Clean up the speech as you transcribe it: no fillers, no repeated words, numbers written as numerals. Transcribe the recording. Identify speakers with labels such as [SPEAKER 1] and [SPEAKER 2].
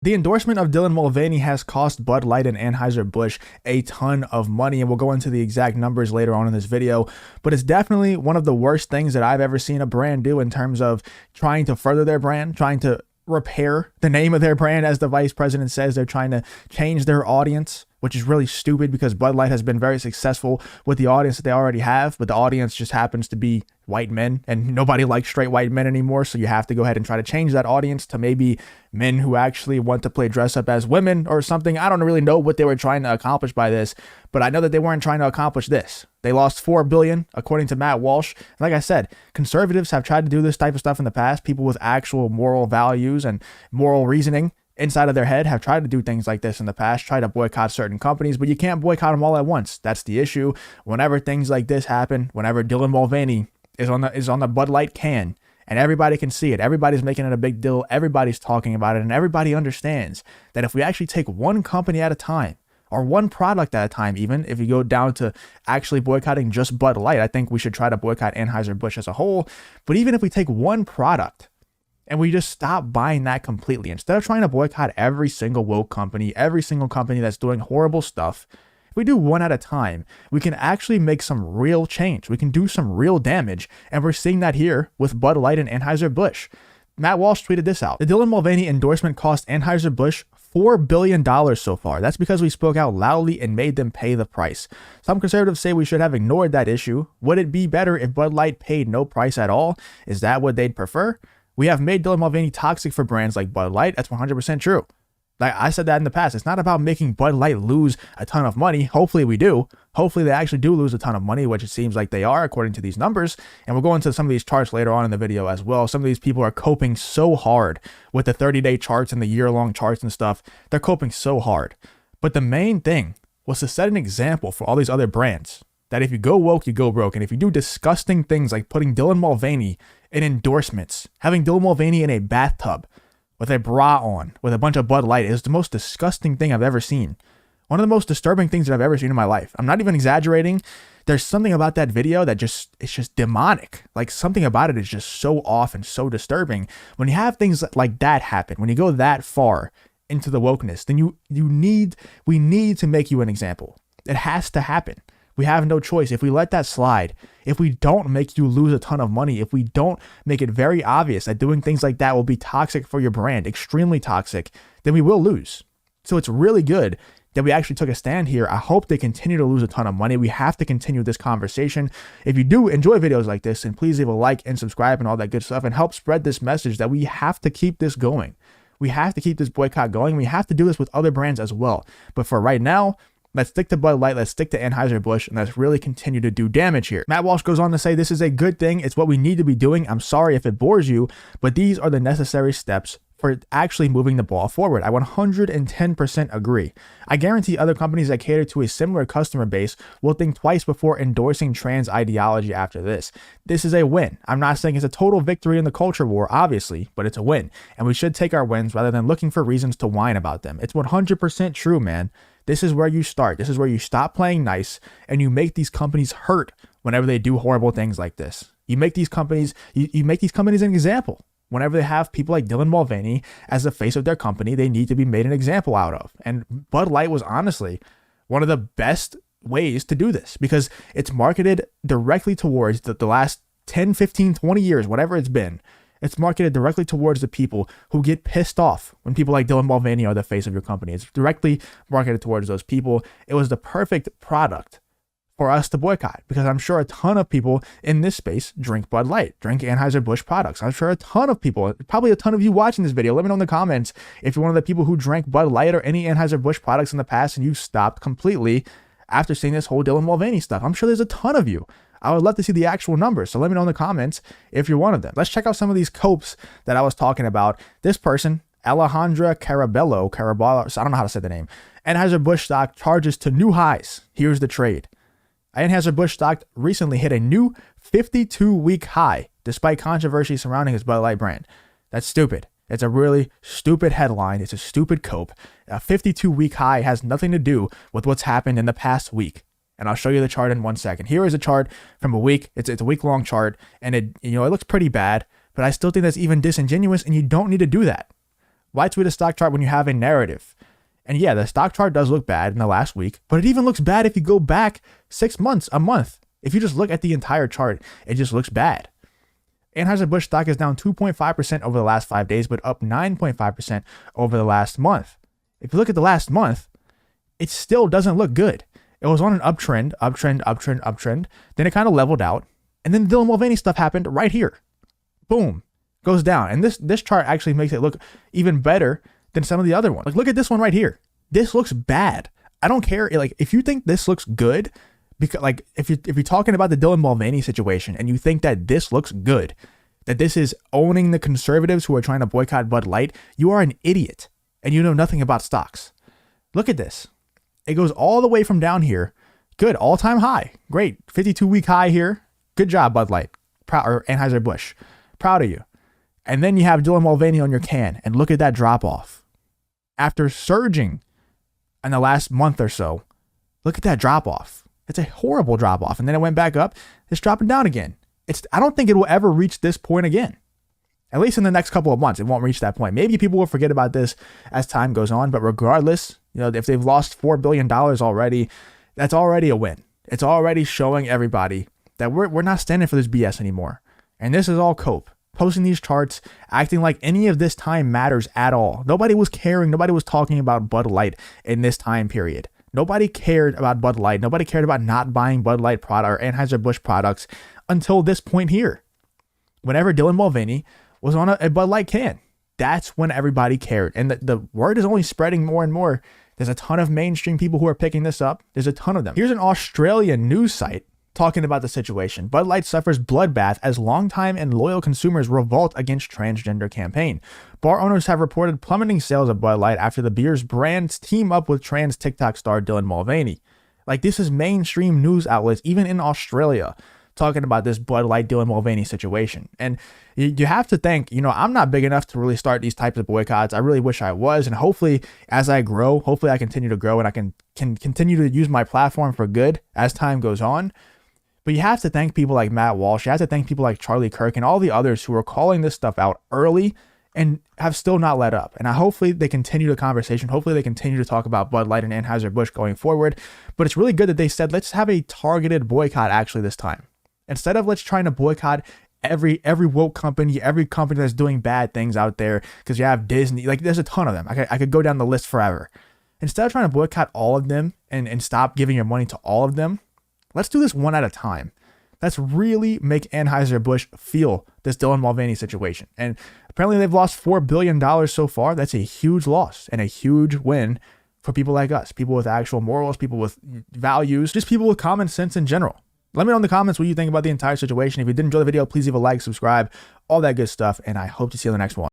[SPEAKER 1] The endorsement of Dylan Mulvaney has cost Bud Light and Anheuser-Busch a ton of money, and we'll go into the exact numbers later on in this video, but it's definitely one of the worst things that I've ever seen a brand do in terms of trying to further their brand, trying to repair the name of their brand. As the vice president says, they're trying to change their audience, which is really stupid because Bud Light has been very successful with the audience that they already have, but the audience just happens to be white men, and nobody likes straight white men anymore. So you have to go ahead and try to change that audience to maybe men who actually want to play dress up as women or something. I don't really know what they were trying to accomplish by this, but I know that they weren't trying to accomplish this. They lost $4 billion, according to Matt Walsh. Like I said, conservatives have tried to do this type of stuff in the past. People with actual moral values and moral reasoning inside of their head have tried to do things like this in the past, try to boycott certain companies, but you can't boycott them all at once. That's the issue. Whenever things like this happen, whenever Dylan Mulvaney is on the Bud Light can, and everybody can see it, everybody's making it a big deal, everybody's talking about it, and everybody understands that if we actually take one company at a time, or one product at a time, even if you go down to actually boycotting just Bud Light, I think we should try to boycott Anheuser-Busch as a whole. But even if we take one product and we just stop buying that completely, instead of trying to boycott every single woke company, every single company that's doing horrible stuff, if we do one at a time, we can actually make some real change. We can do some real damage. And we're seeing that here with Bud Light and Anheuser-Busch. Matt Walsh tweeted this out. The Dylan Mulvaney endorsement cost Anheuser-Busch $4 billion so far. That's because we spoke out loudly and made them pay the price. Some conservatives say we should have ignored that issue. Would it be better if Bud Light paid no price at all? Is that what they'd prefer? We have made Dylan Mulvaney toxic for brands like Bud Light. That's 100% true. Like I said that in the past, it's not about making Bud Light lose a ton of money. Hopefully we do. Hopefully they actually do lose a ton of money, which it seems like they are according to these numbers. And we'll go into some of these charts later on in the video as well. Some of these people are coping so hard with the 30-day charts and the year-long charts and stuff. They're coping so hard. But the main thing was to set an example for all these other brands that if you go woke, you go broke. And if you do disgusting things like putting Dylan Mulvaney in endorsements, having Dylan Mulvaney in a bathtub with a bra on, with a bunch of Bud Light, is the most disgusting thing I've ever seen. One of the most disturbing things that I've ever seen in my life. I'm not even exaggerating. There's something about that video that it's just demonic. Like something about it is just so off and so disturbing. When you have things like that happen, when you go that far into the wokeness, then we need to make you an example. It has to happen. We have no choice. If we let that slide, if we don't make you lose a ton of money, if we don't make it very obvious that doing things like that will be toxic for your brand, extremely toxic, then we will lose. So it's really good that we actually took a stand here. I hope they continue to lose a ton of money. We have to continue this conversation. If you do enjoy videos like this, then please leave a like and subscribe and all that good stuff and help spread this message that we have to keep this going. We have to keep this boycott going. We have to do this with other brands as well. But for right now, let's stick to Bud Light, let's stick to Anheuser-Busch, and let's really continue to do damage here. Matt Walsh goes on to say, this is a good thing. It's what we need to be doing. I'm sorry if it bores you, but these are the necessary steps for actually moving the ball forward. I 110% agree. I guarantee other companies that cater to a similar customer base will think twice before endorsing trans ideology after this. This is a win. I'm not saying it's a total victory in the culture war, obviously, but it's a win. And we should take our wins rather than looking for reasons to whine about them. It's 100% true, man. This is where you start. This is where you stop playing nice and you make these companies hurt whenever they do horrible things like this. You make these companies, you make these companies an example. Whenever they have people like Dylan Mulvaney as the face of their company, they need to be made an example out of. And Bud Light was honestly one of the best ways to do this because it's marketed directly towards the last 10, 15, 20 years, whatever it's been. It's marketed directly towards the people who get pissed off when people like Dylan Mulvaney are the face of your company. It's directly marketed towards those people. It was the perfect product for us to boycott because I'm sure a ton of people in this space drink Bud Light, drink Anheuser-Busch products. I'm sure a ton of people, probably a ton of you watching this video, let me know in the comments if you're one of the people who drank Bud Light or any Anheuser-Busch products in the past and you stopped completely after seeing this whole Dylan Mulvaney stuff. I'm sure there's a ton of you. I would love to see the actual numbers. So let me know in the comments if you're one of them. Let's check out some of these copes that I was talking about. This person, Alejandra Caraballo, so I don't know how to say the name. Anheuser-Busch stock charges to new highs. Here's the trade. Anheuser-Busch stock recently hit a new 52-week high despite controversy surrounding his Bud Light brand. That's stupid. It's a really stupid headline. It's a stupid cope. A 52-week high has nothing to do with what's happened in the past week. And I'll show you the chart in 1 second. Here is a chart from a week. It's a week-long chart, and it looks pretty bad, but I still think that's even disingenuous, and you don't need to do that. Why tweet a stock chart when you have a narrative? And yeah, the stock chart does look bad in the last week, but it even looks bad if you go back 6 months, a month. If you just look at the entire chart, it just looks bad. Anheuser-Busch stock is down 2.5% over the last 5 days, but up 9.5% over the last month. If you look at the last month, it still doesn't look good. It was on an uptrend. Then it kind of leveled out. And then the Dylan Mulvaney stuff happened right here. Boom. Goes down. And this chart actually makes it look even better than some of the other ones. Like, look at this one right here. This looks bad. I don't care. Like, if you think this looks good, because like if you're talking about the Dylan Mulvaney situation and you think that this looks good, that this is owning the conservatives who are trying to boycott Bud Light, you are an idiot and you know nothing about stocks. Look at this. It goes all the way from down here. Good, all-time high. Great, 52-week high here. Good job, Bud Light, or Anheuser-Busch. Proud of you. And then you have Dylan Mulvaney on your can, and look at that drop-off. After surging in the last month or so, look at that drop-off. It's a horrible drop-off. And then it went back up. It's dropping down again. I don't think it will ever reach this point again. At least in the next couple of months, it won't reach that point. Maybe people will forget about this as time goes on, but regardless, if they've lost $4 billion already, that's already a win. It's already showing everybody that we're not standing for this BS anymore. And this is all cope. Posting these charts, acting like any of this time matters at all. Nobody was caring. Nobody was talking about Bud Light in this time period. Nobody cared about Bud Light. Nobody cared about not buying Bud Light product or Anheuser-Busch products until this point here. Whenever Dylan Mulvaney was on a Bud Light can, that's when everybody cared. And the word is only spreading more and more. There's a ton of mainstream people who are picking this up. There's a ton of them. Here's an Australian news site talking about the situation. Bud Light suffers bloodbath as longtime and loyal consumers revolt against transgender campaign. Bar owners have reported plummeting sales of Bud Light after the beer's brands team up with trans TikTok star Dylan Mulvaney. Like, this is mainstream news outlets, even in Australia, talking about this Bud Light Dylan Mulvaney situation. And you have to think, I'm not big enough to really start these types of boycotts. I really wish I was. And hopefully, as I grow, hopefully I continue to grow and I can continue to use my platform for good as time goes on. But you have to thank people like Matt Walsh. You have to thank people like Charlie Kirk and all the others who are calling this stuff out early and have still not let up. And hopefully they continue the conversation. Hopefully they continue to talk about Bud Light and Anheuser-Busch going forward. But it's really good that they said, let's have a targeted boycott actually this time. Instead of let's trying to boycott every woke company, every company that's doing bad things out there, because you have Disney, like there's a ton of them. I could go down the list forever. Instead of trying to boycott all of them and stop giving your money to all of them, let's do this one at a time. Let's really make Anheuser-Busch feel this Dylan Mulvaney situation. And apparently they've lost $4 billion so far. That's a huge loss and a huge win for people like us, people with actual morals, people with values, just people with common sense in general. Let me know in the comments what you think about the entire situation. If you did enjoy the video, please leave a like, subscribe, all that good stuff. And I hope to see you in the next one.